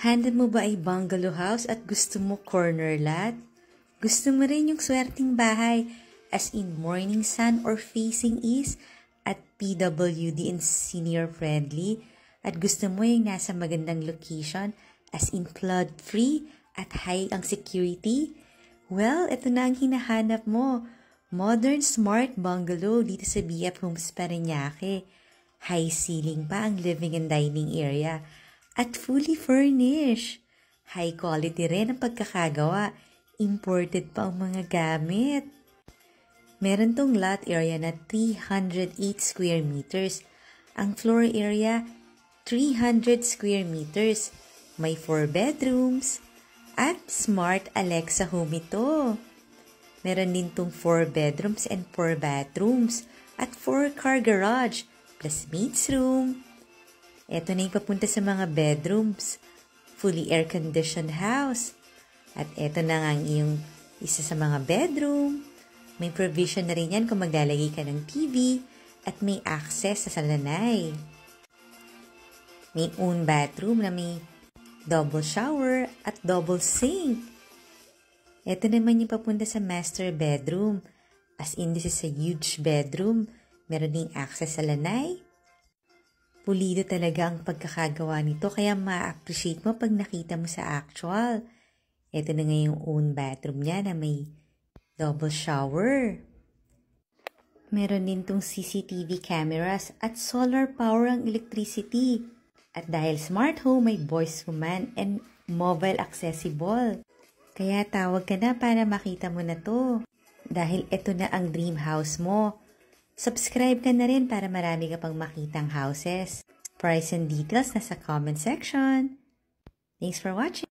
Handa mo ba ay bungalow house at gusto mo corner lot? Gusto mo rin yung swerteng bahay as in morning sun or facing east at PWD and senior friendly? At gusto mo yung nasa magandang location as in flood free at high ang security? Well, ito na ang hinahanap mo. Modern smart bungalow dito sa BF Homes Parañaque. High ceiling pa ang living and dining area. At fully furnished. High quality rin ang pagkakagawa. Imported pa ang mga gamit. Meron tong lot area na 308 square meters. Ang floor area, 300 square meters. May 4 bedrooms. At smart Alexa home ito. Meron din tong 4 bedrooms and 4 bathrooms. At 4 car garage plus maid's room. Ito na yung papunta sa mga bedrooms. Fully air-conditioned house. At ito na nga ang iyong isa sa mga bedroom. May provision na rin yan kung maglalagay ka ng TV at may access sa salanay. May own bathroom na may double shower at double sink. Ito naman yung papunta sa master bedroom. As in, this is a huge bedroom. Meron ding access sa lanay. Pulido talaga ang pagkakagawa nito kaya ma-appreciate mo pag nakita mo sa actual. Ito na nga yung own bathroom niya na may double shower. Meron din tong CCTV cameras at solar power ang electricity. At dahil smart home, may voice command and mobile accessible. Kaya tawag ka na para makita mo na to. Dahil ito na ang dream house mo. Subscribe ka na rin para marami ka pang makitang houses. Price and details nasa comment section. Thanks for watching!